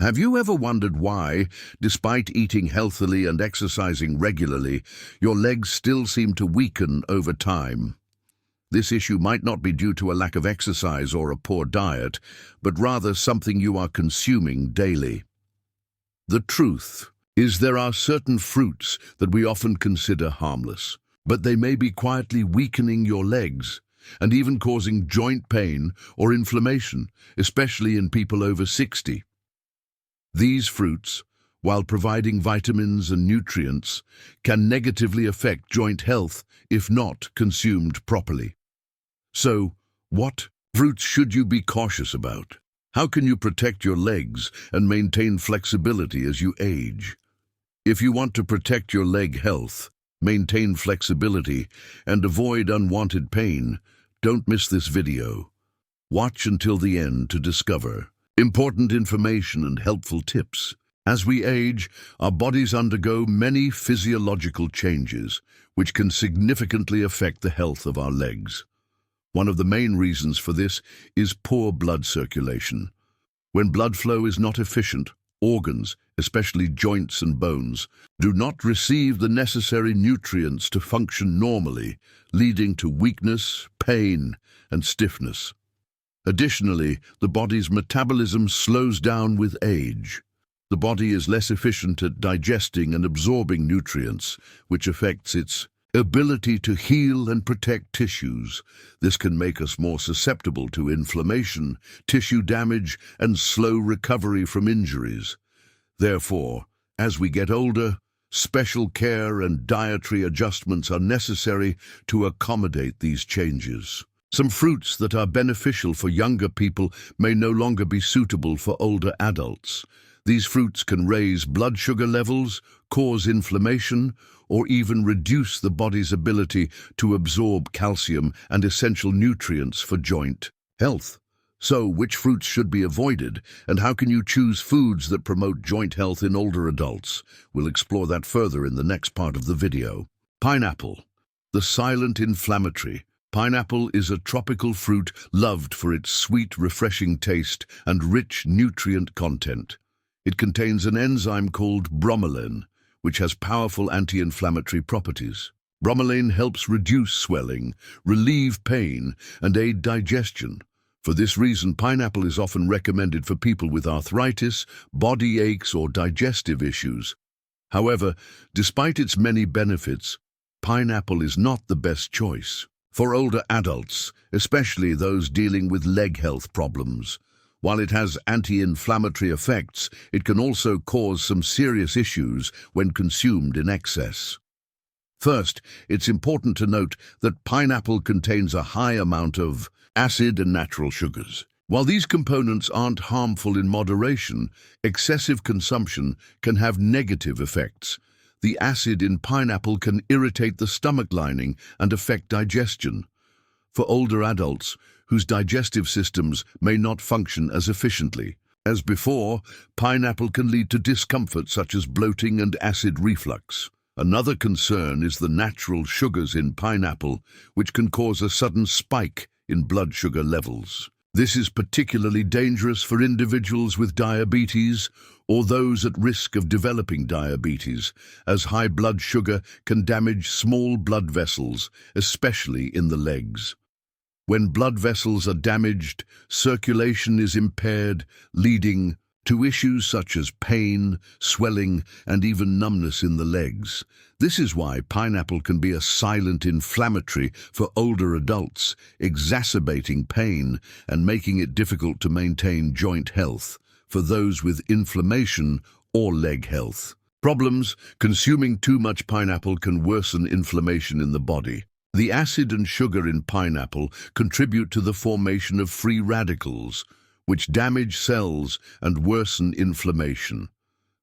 Have you ever wondered why, despite eating healthily and exercising regularly, your legs still seem to weaken over time? This issue might not be due to a lack of exercise or a poor diet, but rather something you are consuming daily. The truth is there are certain fruits that we often consider harmless, but they may be quietly weakening your legs and even causing joint pain or inflammation, especially in people over 60. These fruits, while providing vitamins and nutrients, can negatively affect joint health if not consumed properly. So, what fruits should you be cautious about? How can you protect your legs and maintain flexibility as you age? If you want to protect your leg health, maintain flexibility, and avoid unwanted pain, don't miss this video. Watch until the end to discover important information and helpful tips. As we age, our bodies undergo many physiological changes, which can significantly affect the health of our legs. One of the main reasons for this is poor blood circulation. When blood flow is not efficient, organs, especially joints and bones, do not receive the necessary nutrients to function normally, leading to weakness, pain, and stiffness. Additionally, the body's metabolism slows down with age. The body is less efficient at digesting and absorbing nutrients, which affects its ability to heal and protect tissues. This can make us more susceptible to inflammation, tissue damage, and slow recovery from injuries. Therefore, as we get older, special care and dietary adjustments are necessary to accommodate these changes. Some fruits that are beneficial for younger people may no longer be suitable for older adults. These fruits can raise blood sugar levels, cause inflammation, or even reduce the body's ability to absorb calcium and essential nutrients for joint health. So, which fruits should be avoided, and how can you choose foods that promote joint health in older adults? We'll explore that further in the next part of the video. Pineapple, the silent inflammatory. Pineapple is a tropical fruit loved for its sweet, refreshing taste and rich nutrient content. It contains an enzyme called bromelain, which has powerful anti-inflammatory properties. Bromelain helps reduce swelling, relieve pain, and aid digestion. For this reason, pineapple is often recommended for people with arthritis, body aches, or digestive issues. However, despite its many benefits, pineapple is not the best choice for older adults, especially those dealing with leg health problems. While it has anti-inflammatory effects, it can also cause some serious issues when consumed in excess. First, it's important to note that pineapple contains a high amount of acid and natural sugars. While these components aren't harmful in moderation, excessive consumption can have negative effects. The acid in pineapple can irritate the stomach lining and affect digestion. For older adults, whose digestive systems may not function as efficiently as before, pineapple can lead to discomfort such as bloating and acid reflux. Another concern is the natural sugars in pineapple, which can cause a sudden spike in blood sugar levels. This is particularly dangerous for individuals with diabetes or those at risk of developing diabetes, as high blood sugar can damage small blood vessels, especially in the legs. When blood vessels are damaged, circulation is impaired, leading to issues such as pain, swelling, and even numbness in the legs. This is why pineapple can be a silent inflammatory for older adults, exacerbating pain and making it difficult to maintain joint health for those with inflammation or leg health problems. Consuming too much pineapple can worsen inflammation in the body. The acid and sugar in pineapple contribute to the formation of free radicals, which damage cells and worsen inflammation.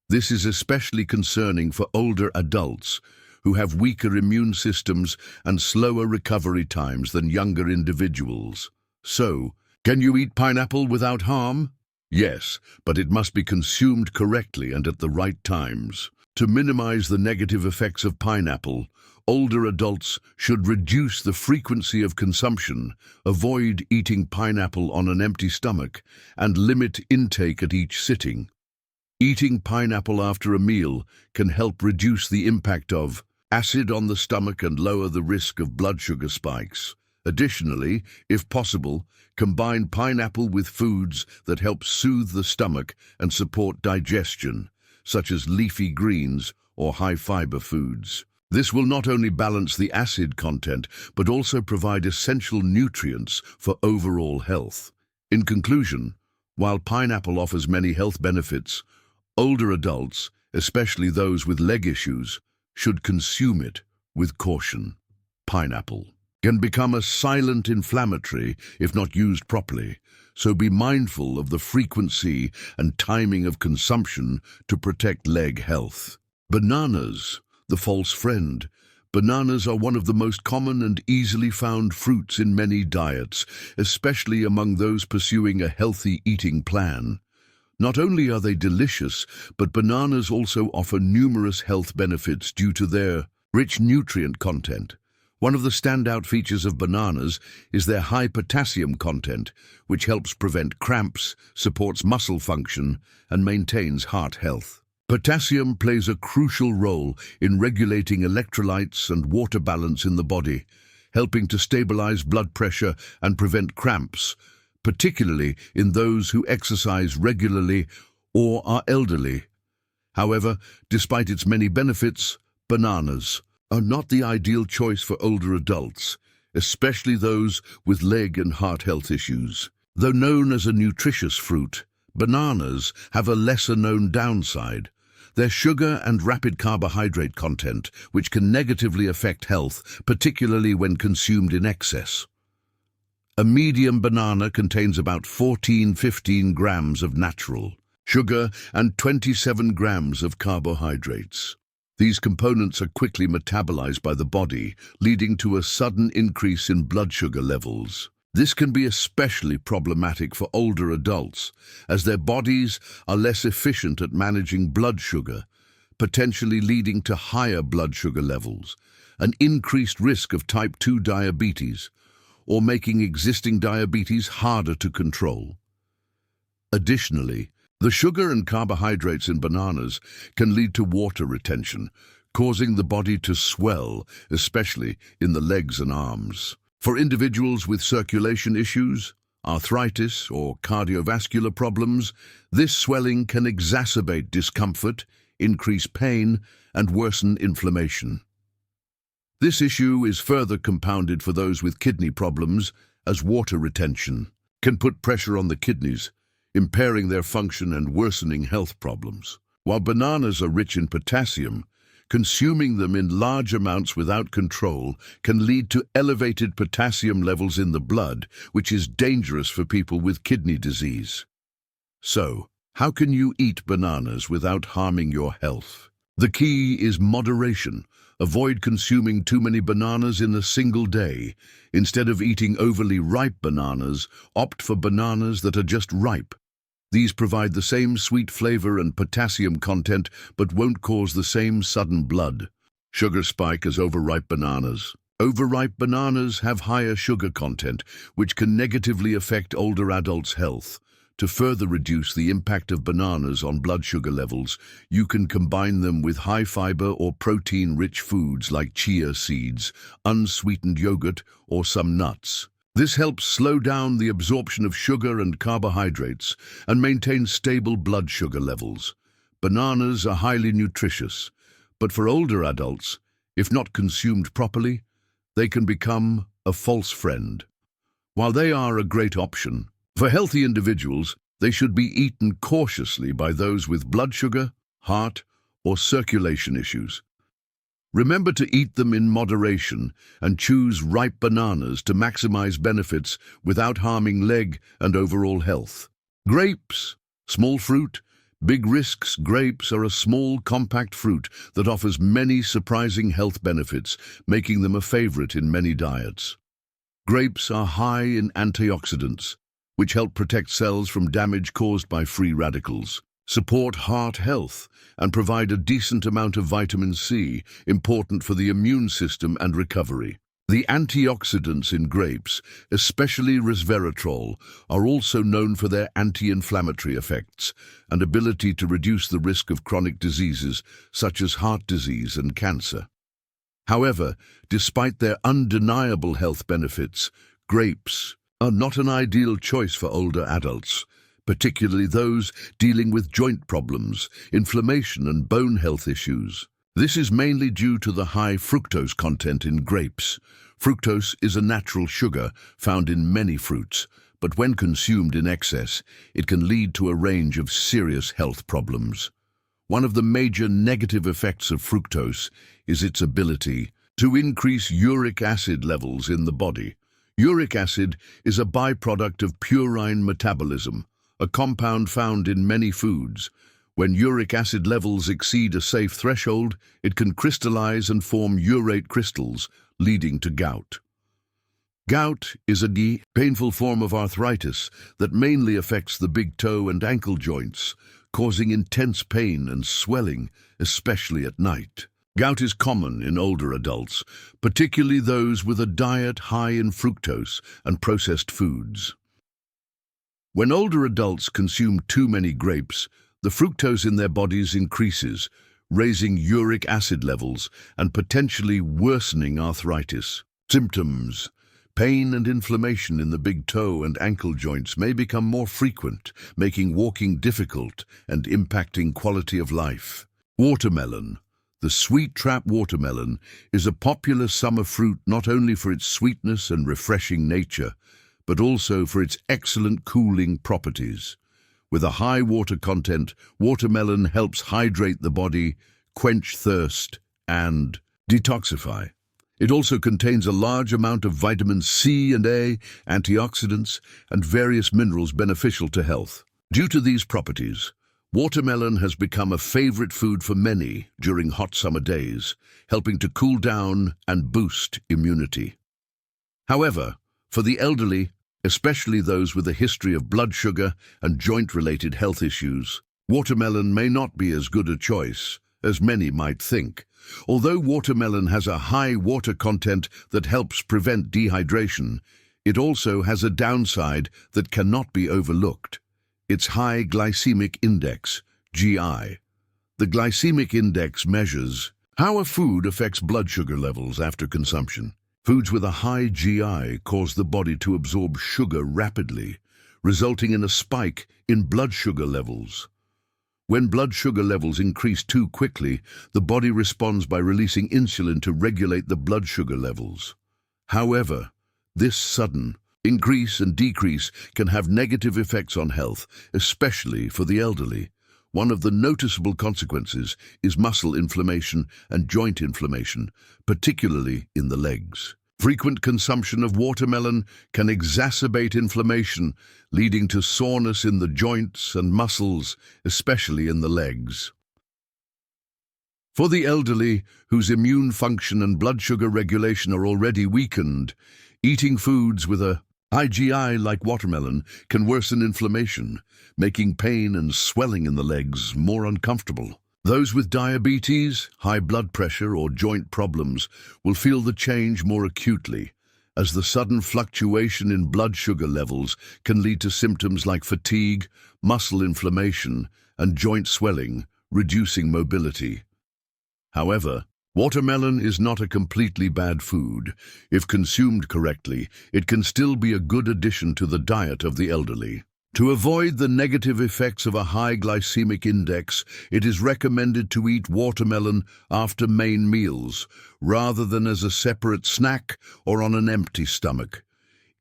This is especially concerning for older adults who have weaker immune systems and slower recovery times than younger individuals. So, can you eat pineapple without harm? Yes, but it must be consumed correctly and at the right times. To minimize the negative effects of pineapple, older adults should reduce the frequency of consumption, avoid eating pineapple on an empty stomach, and limit intake at each sitting. Eating pineapple after a meal can help reduce the impact of acid on the stomach and lower the risk of blood sugar spikes. Additionally, if possible, combine pineapple with foods that help soothe the stomach and support digestion, such as leafy greens or high-fiber foods. This will not only balance the acid content, but also provide essential nutrients for overall health. In conclusion, while pineapple offers many health benefits, older adults, especially those with leg issues, should consume it with caution. Pineapple can become a silent inflammatory if not used properly, so be mindful of the frequency and timing of consumption to protect leg health. Bananas, the false friend. Bananas are one of the most common and easily found fruits in many diets, especially among those pursuing a healthy eating plan. Not only are they delicious, but bananas also offer numerous health benefits due to their rich nutrient content. One of the standout features of bananas is their high potassium content, which helps prevent cramps, supports muscle function, and maintains heart health. Potassium plays a crucial role in regulating electrolytes and water balance in the body, helping to stabilize blood pressure and prevent cramps, particularly in those who exercise regularly or are elderly. However, despite its many benefits, bananas are not the ideal choice for older adults, especially those with leg and heart health issues. Though known as a nutritious fruit, bananas have a lesser-known downside: their sugar and rapid carbohydrate content, which can negatively affect health, particularly when consumed in excess. A medium banana contains about 14–15 grams of natural sugar and 27 grams of carbohydrates. These components are quickly metabolized by the body, leading to a sudden increase in blood sugar levels. This can be especially problematic for older adults, as their bodies are less efficient at managing blood sugar, potentially leading to higher blood sugar levels, an increased risk of type 2 diabetes, or making existing diabetes harder to control. Additionally, the sugar and carbohydrates in bananas can lead to water retention, causing the body to swell, especially in the legs and arms. For individuals with circulation issues, arthritis, or cardiovascular problems, this swelling can exacerbate discomfort, increase pain, and worsen inflammation. This issue is further compounded for those with kidney problems, as water retention can put pressure on the kidneys, impairing their function and worsening health problems. While bananas are rich in potassium, consuming them in large amounts without control can lead to elevated potassium levels in the blood, which is dangerous for people with kidney disease. So, how can you eat bananas without harming your health? The key is moderation. Avoid consuming too many bananas in a single day. Instead of eating overly ripe bananas, opt for bananas that are just ripe. These provide the same sweet flavor and potassium content, but won't cause the same sudden blood sugar spike as overripe bananas. Overripe bananas have higher sugar content, which can negatively affect older adults' health. To further reduce the impact of bananas on blood sugar levels, you can combine them with high-fiber or protein-rich foods like chia seeds, unsweetened yogurt, or some nuts. This helps slow down the absorption of sugar and carbohydrates and maintain stable blood sugar levels. Bananas are highly nutritious, but for older adults, if not consumed properly, they can become a false friend. While they are a great option, for healthy individuals, they should be eaten cautiously by those with blood sugar, heart, or circulation issues. Remember to eat them in moderation and choose ripe bananas to maximize benefits without harming leg and overall health. Grapes, small fruit, big risks. Grapes are a small, compact fruit that offers many surprising health benefits, making them a favorite in many diets. Grapes are high in antioxidants, which help protect cells from damage caused by free radicals, support heart health, and provide a decent amount of vitamin C, important for the immune system and recovery. The antioxidants in grapes, especially resveratrol, are also known for their anti-inflammatory effects and ability to reduce the risk of chronic diseases such as heart disease and cancer. However, despite their undeniable health benefits, grapes are not an ideal choice for older adults, particularly those dealing with joint problems, inflammation and bone health issues. This is mainly due to the high fructose content in grapes. Fructose is a natural sugar found in many fruits, but when consumed in excess, it can lead to a range of serious health problems. One of the major negative effects of fructose is its ability to increase uric acid levels in the body. Uric acid is a byproduct of purine metabolism, a compound found in many foods. When uric acid levels exceed a safe threshold, it can crystallize and form urate crystals, leading to gout. Gout is a painful form of arthritis that mainly affects the big toe and ankle joints, causing intense pain and swelling, especially at night. Gout is common in older adults, particularly those with a diet high in fructose and processed foods. When older adults consume too many grapes, the fructose in their bodies increases, raising uric acid levels and potentially worsening arthritis. Symptoms: pain and inflammation in the big toe and ankle joints may become more frequent, making walking difficult and impacting quality of life. Watermelon. The sweet trap watermelon is a popular summer fruit not only for its sweetness and refreshing nature, but also for its excellent cooling properties. With a high water content, watermelon helps hydrate the body, quench thirst, and detoxify. It also contains a large amount of vitamin C and A, antioxidants, and various minerals beneficial to health. Due to these properties, watermelon has become a favorite food for many during hot summer days, helping to cool down and boost immunity. However, for the elderly, especially those with a history of blood sugar and joint-related health issues, watermelon may not be as good a choice as many might think. Although watermelon has a high water content that helps prevent dehydration, it also has a downside that cannot be overlooked: its high glycemic index, GI. The glycemic index measures how a food affects blood sugar levels after consumption. Foods with a high GI cause the body to absorb sugar rapidly, resulting in a spike in blood sugar levels. When blood sugar levels increase too quickly, the body responds by releasing insulin to regulate the blood sugar levels. However, this sudden increase and decrease can have negative effects on health, especially for the elderly. One of the noticeable consequences is muscle inflammation and joint inflammation, particularly in the legs. Frequent consumption of watermelon can exacerbate inflammation, leading to soreness in the joints and muscles, especially in the legs. For the elderly, whose immune function and blood sugar regulation are already weakened, eating foods with a high GI like watermelon can worsen inflammation, making pain and swelling in the legs more uncomfortable. Those with diabetes, high blood pressure, or joint problems will feel the change more acutely, as the sudden fluctuation in blood sugar levels can lead to symptoms like fatigue, muscle inflammation, and joint swelling, reducing mobility. However, watermelon is not a completely bad food. If consumed correctly, it can still be a good addition to the diet of the elderly. To avoid the negative effects of a high glycemic index, it is recommended to eat watermelon after main meals, rather than as a separate snack or on an empty stomach.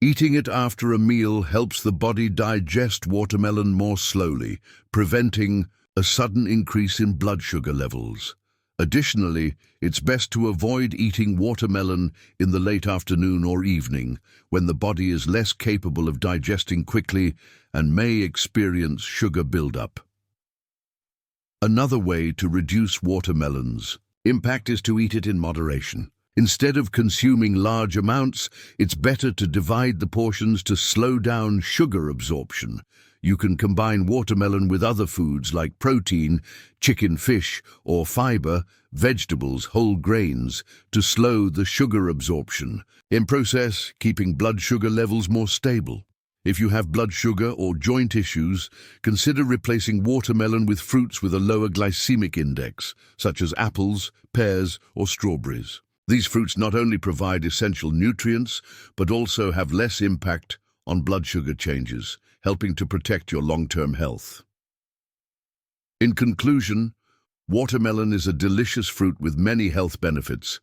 Eating it after a meal helps the body digest watermelon more slowly, preventing a sudden increase in blood sugar levels. Additionally, it's best to avoid eating watermelon in the late afternoon or evening, when the body is less capable of digesting quickly and may experience sugar buildup. Another way to reduce watermelon's impact is to eat it in moderation. Instead of consuming large amounts, it's better to divide the portions to slow down sugar absorption. You can combine watermelon with other foods like protein, chicken, fish, or fiber, vegetables, whole grains, to slow the sugar absorption. In process, keeping blood sugar levels more stable. If you have blood sugar or joint issues, consider replacing watermelon with fruits with a lower glycemic index, such as apples, pears, or strawberries. These fruits not only provide essential nutrients, but also have less impact on blood sugar changes, helping to protect your long-term health. In conclusion, watermelon is a delicious fruit with many health benefits,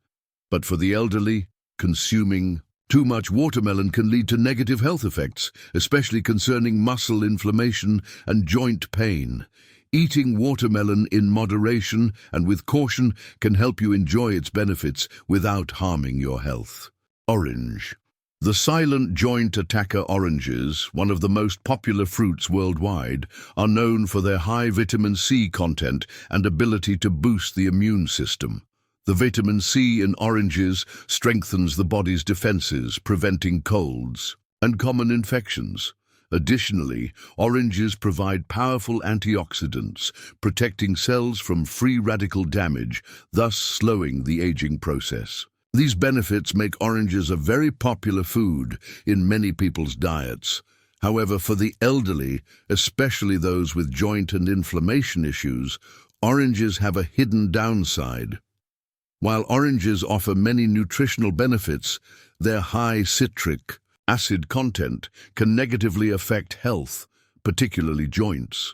but for the elderly, consuming too much watermelon can lead to negative health effects, especially concerning muscle inflammation and joint pain. Eating watermelon in moderation and with caution can help you enjoy its benefits without harming your health. Orange. The silent joint attacker oranges, one of the most popular fruits worldwide, are known for their high vitamin C content and ability to boost the immune system. The vitamin C in oranges strengthens the body's defenses, preventing colds and common infections. Additionally, oranges provide powerful antioxidants, protecting cells from free radical damage, thus slowing the aging process. These benefits make oranges a very popular food in many people's diets. However, for the elderly, especially those with joint and inflammation issues, oranges have a hidden downside. While oranges offer many nutritional benefits, their high citric acid content can negatively affect health, particularly joints.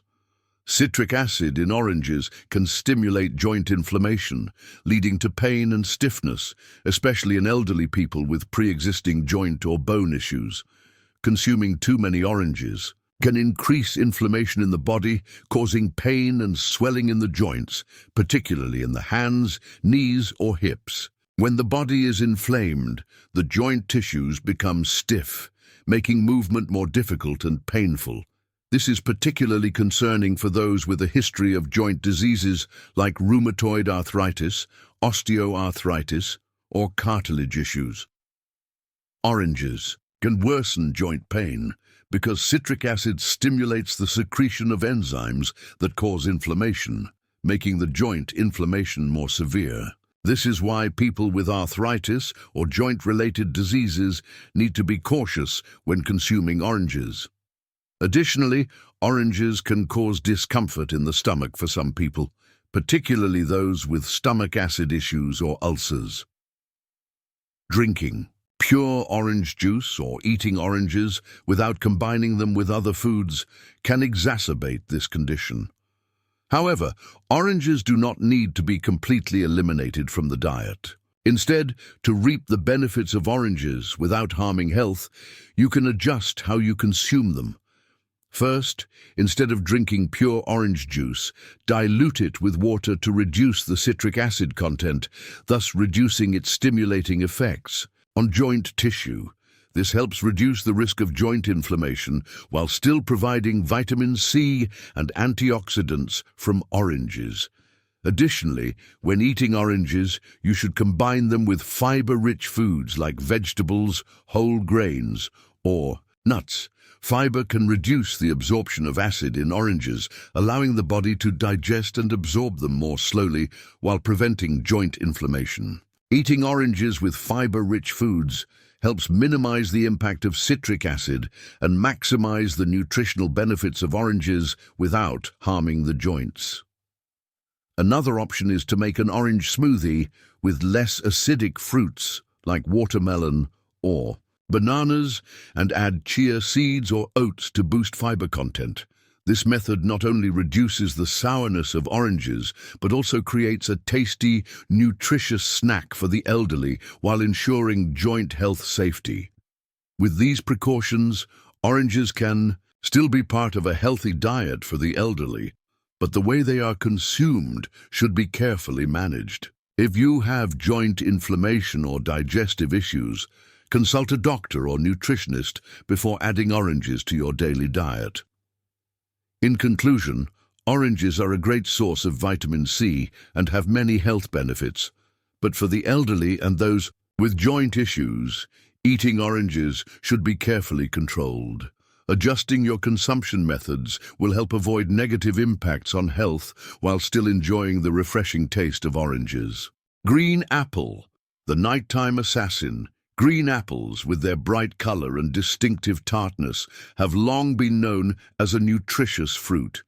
Citric acid in oranges can stimulate joint inflammation, leading to pain and stiffness, especially in elderly people with pre-existing joint or bone issues. Consuming too many oranges can increase inflammation in the body, causing pain and swelling in the joints, particularly in the hands, knees, or hips. When the body is inflamed, the joint tissues become stiff, making movement more difficult and painful. This is particularly concerning for those with a history of joint diseases like rheumatoid arthritis, osteoarthritis, or cartilage issues. Oranges can worsen joint pain because citric acid stimulates the secretion of enzymes that cause inflammation, making the joint inflammation more severe. This is why people with arthritis or joint-related diseases need to be cautious when consuming oranges. Additionally, oranges can cause discomfort in the stomach for some people, particularly those with stomach acid issues or ulcers. Drinking pure orange juice or eating oranges without combining them with other foods can exacerbate this condition. However, oranges do not need to be completely eliminated from the diet. Instead, to reap the benefits of oranges without harming health, you can adjust how you consume them. First, instead of drinking pure orange juice, dilute it with water to reduce the citric acid content, thus reducing its stimulating effects on joint tissue. This helps reduce the risk of joint inflammation while still providing vitamin C and antioxidants from oranges. Additionally, when eating oranges, you should combine them with fiber-rich foods like vegetables, whole grains, or nuts. Fiber can reduce the absorption of acid in oranges, allowing the body to digest and absorb them more slowly while preventing joint inflammation. Eating oranges with fiber-rich foods helps minimize the impact of citric acid and maximize the nutritional benefits of oranges without harming the joints. Another option is to make an orange smoothie with less acidic fruits like watermelon or bananas and add chia seeds or oats to boost fiber content. This method not only reduces the sourness of oranges, but also creates a tasty, nutritious snack for the elderly while ensuring joint health safety. With these precautions, oranges can still be part of a healthy diet for the elderly, but the way they are consumed should be carefully managed. If you have joint inflammation or digestive issues, consult a doctor or nutritionist before adding oranges to your daily diet. In conclusion, oranges are a great source of vitamin C and have many health benefits, But for the elderly and those with joint issues, eating oranges should be carefully controlled. Adjusting your consumption methods will help avoid negative impacts on health while still enjoying the refreshing taste of oranges. Green apple, the nighttime assassin. Green apples, with their bright color and distinctive tartness, have long been known as a nutritious fruit.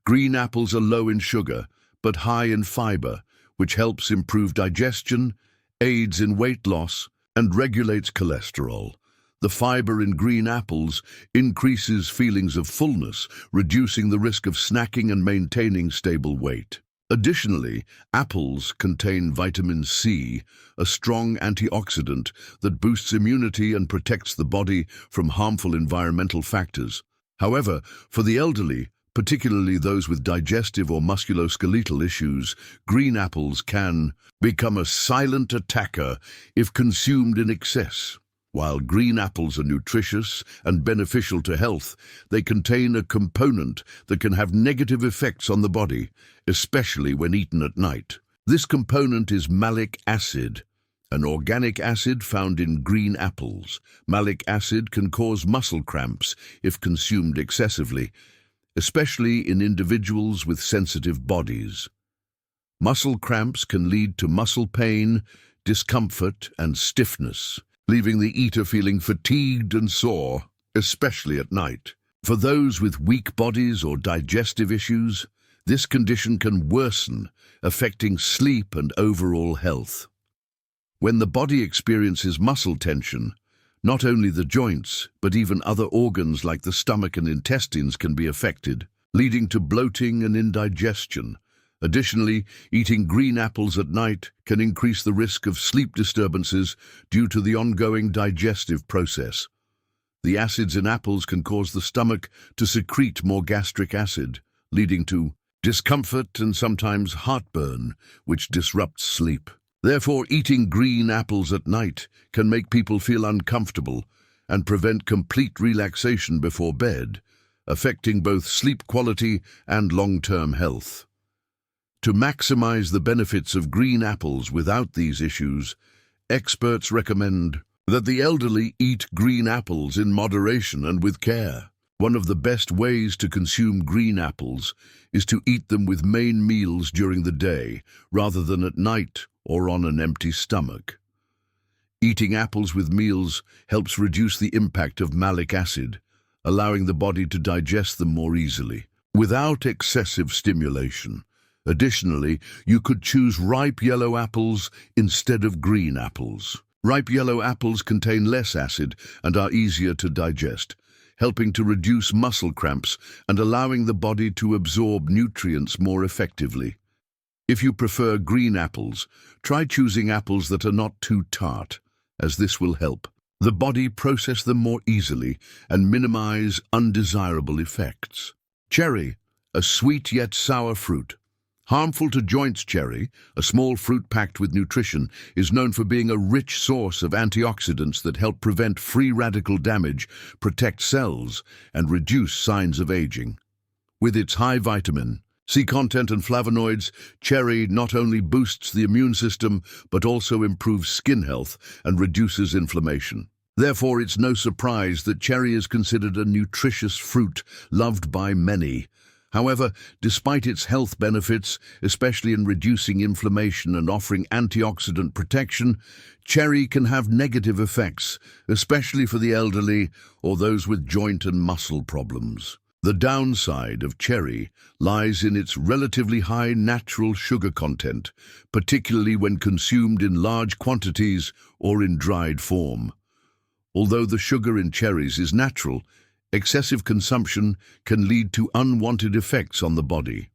Green apples are low in sugar, but high in fiber, which helps improve digestion, aids in weight loss, and regulates cholesterol. The fiber in green apples increases feelings of fullness, reducing the risk of snacking and maintaining stable weight. Additionally, apples contain vitamin C, a strong antioxidant that boosts immunity and protects the body from harmful environmental factors. However, for the elderly, particularly those with digestive or musculoskeletal issues, green apples can become a silent attacker if consumed in excess. While green apples are nutritious and beneficial to health, they contain a component that can have negative effects on the body, especially when eaten at night. This component is malic acid, an organic acid found in green apples. Malic acid can cause muscle cramps if consumed excessively, especially in individuals with sensitive bodies. Muscle cramps can lead to muscle pain, discomfort, and stiffness, leaving the eater feeling fatigued and sore, especially at night. For those with weak bodies or digestive issues, this condition can worsen, affecting sleep and overall health. When the body experiences muscle tension, not only the joints, but even other organs like the stomach and intestines can be affected, leading to bloating and indigestion. Additionally, eating green apples at night can increase the risk of sleep disturbances due to the ongoing digestive process. The acids in apples can cause the stomach to secrete more gastric acid, leading to discomfort and sometimes heartburn, which disrupts sleep. Therefore, eating green apples at night can make people feel uncomfortable and prevent complete relaxation before bed, affecting both sleep quality and long-term health. To maximize the benefits of green apples without these issues, experts recommend that the elderly eat green apples in moderation and with care. One of the best ways to consume green apples is to eat them with main meals during the day, rather than at night or on an empty stomach. Eating apples with meals helps reduce the impact of malic acid, allowing the body to digest them more easily, without excessive stimulation. Additionally, you could choose ripe yellow apples instead of green apples. Ripe yellow apples contain less acid and are easier to digest, helping to reduce muscle cramps and allowing the body to absorb nutrients more effectively. If you prefer green apples, try choosing apples that are not too tart, as this will help the body process them more easily and minimize undesirable effects. Cherry, a sweet yet sour fruit. Harmful to joints. Cherry, a small fruit packed with nutrition, is known for being a rich source of antioxidants that help prevent free radical damage, protect cells, and reduce signs of aging. With its high vitamin C content and flavonoids, cherry not only boosts the immune system, but also improves skin health and reduces inflammation. Therefore, it's no surprise that cherry is considered a nutritious fruit loved by many. However, despite its health benefits, especially in reducing inflammation and offering antioxidant protection, cherry can have negative effects, especially for the elderly or those with joint and muscle problems. The downside of cherry lies in its relatively high natural sugar content, particularly when consumed in large quantities or in dried form. Although the sugar in cherries is natural, excessive consumption can lead to unwanted effects on the body.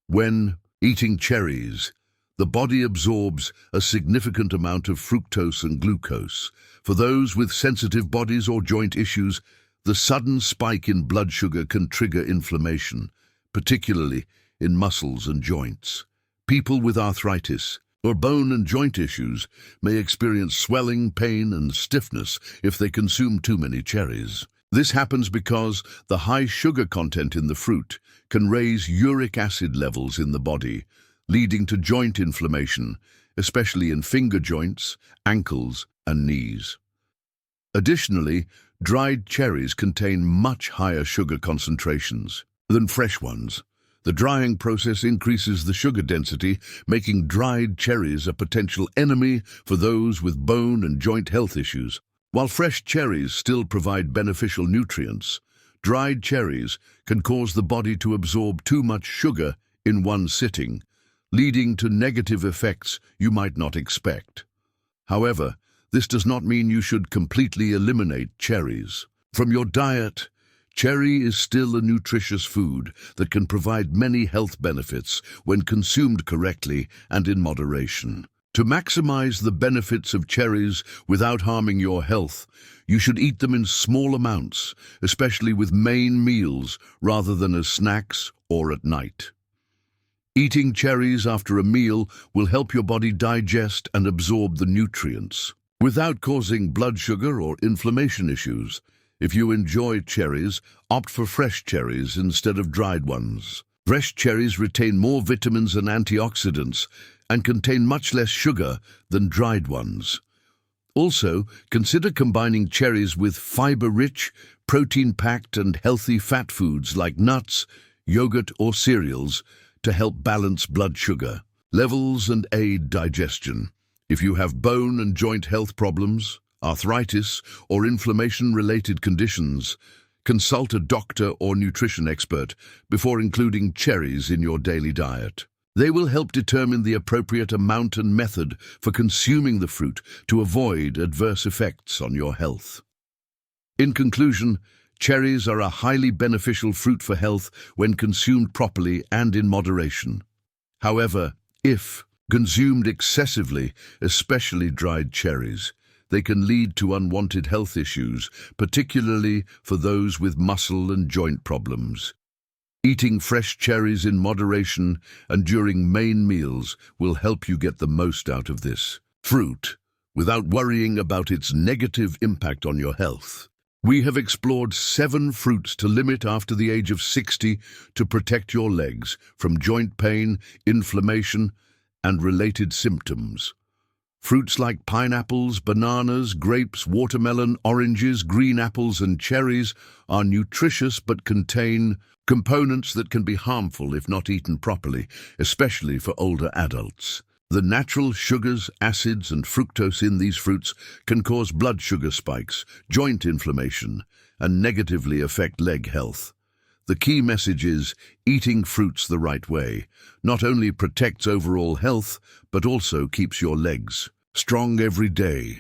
When eating cherries, the body absorbs a significant amount of fructose and glucose. For those with sensitive bodies or joint issues, the sudden spike in blood sugar can trigger inflammation, particularly in muscles and joints. People with arthritis or bone and joint issues may experience swelling, pain, and stiffness if they consume too many cherries. This happens because the high sugar content in the fruit can raise uric acid levels in the body, leading to joint inflammation, especially in finger joints, ankles, and knees. Additionally, dried cherries contain much higher sugar concentrations than fresh ones. The drying process increases the sugar density, making dried cherries a potential enemy for those with bone and joint health issues. While fresh cherries still provide beneficial nutrients, dried cherries can cause the body to absorb too much sugar in one sitting, leading to negative effects you might not expect. However, this does not mean you should completely eliminate cherries from your diet. Cherry is still a nutritious food that can provide many health benefits when consumed correctly and in moderation. To maximize the benefits of cherries without harming your health, you should eat them in small amounts, especially with main meals rather than as snacks or at night. Eating cherries after a meal will help your body digest and absorb the nutrients without causing blood sugar or inflammation issues. If you enjoy cherries, opt for fresh cherries instead of dried ones. Fresh cherries retain more vitamins and antioxidants and contain much less sugar than dried ones. Also, consider combining cherries with fiber-rich, protein-packed and healthy fat foods like nuts, yogurt or cereals to help balance blood sugar levels and aid digestion. If you have bone and joint health problems, arthritis, or inflammation-related conditions, consult a doctor or nutrition expert before including cherries in your daily diet. They will help determine the appropriate amount and method for consuming the fruit to avoid adverse effects on your health. In conclusion, cherries are a highly beneficial fruit for health when consumed properly and in moderation. However, if consumed excessively, especially dried cherries, they can lead to unwanted health issues, particularly for those with muscle and joint problems. Eating fresh cherries in moderation and during main meals will help you get the most out of this fruit without worrying about its negative impact on your health. We have explored 7 fruits to limit after the age of 60 to protect your legs from joint pain, inflammation, and related symptoms. Fruits like pineapples, bananas, grapes, watermelon, oranges, green apples, and cherries are nutritious but contain components that can be harmful if not eaten properly, especially for older adults. The natural sugars, acids, and fructose in these fruits can cause blood sugar spikes, joint inflammation, and negatively affect leg health. The key message is eating fruits the right way not only protects overall health, but also keeps your legs strong every day.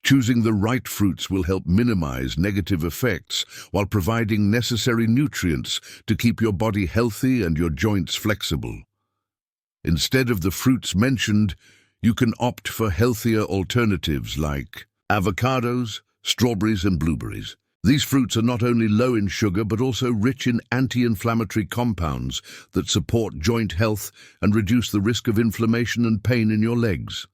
Choosing the right fruits will help minimize negative effects while providing necessary nutrients to keep your body healthy and your joints flexible. Instead of the fruits mentioned, you can opt for healthier alternatives like avocados, strawberries, and blueberries. These fruits are not only low in sugar but also rich in anti-inflammatory compounds that support joint health and reduce the risk of inflammation and pain in your legs.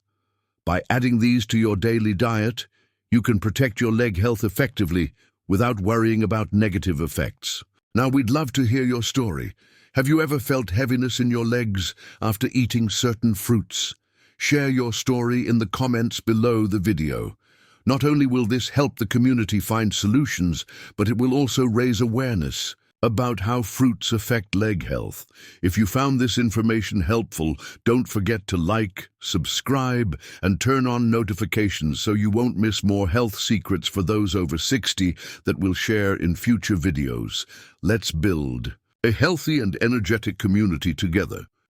By adding these to your daily diet, you can protect your leg health effectively without worrying about negative effects. Now, we'd love to hear your story. Have you ever felt heaviness in your legs after eating certain fruits? Share your story in the comments below the video. Not only will this help the community find solutions, but it will also raise awareness about how fruits affect leg health. If you found this information helpful, don't forget to like, subscribe, and turn on notifications so you won't miss more health secrets for those over 60 that we'll share in future videos. Let's build a healthy and energetic community together.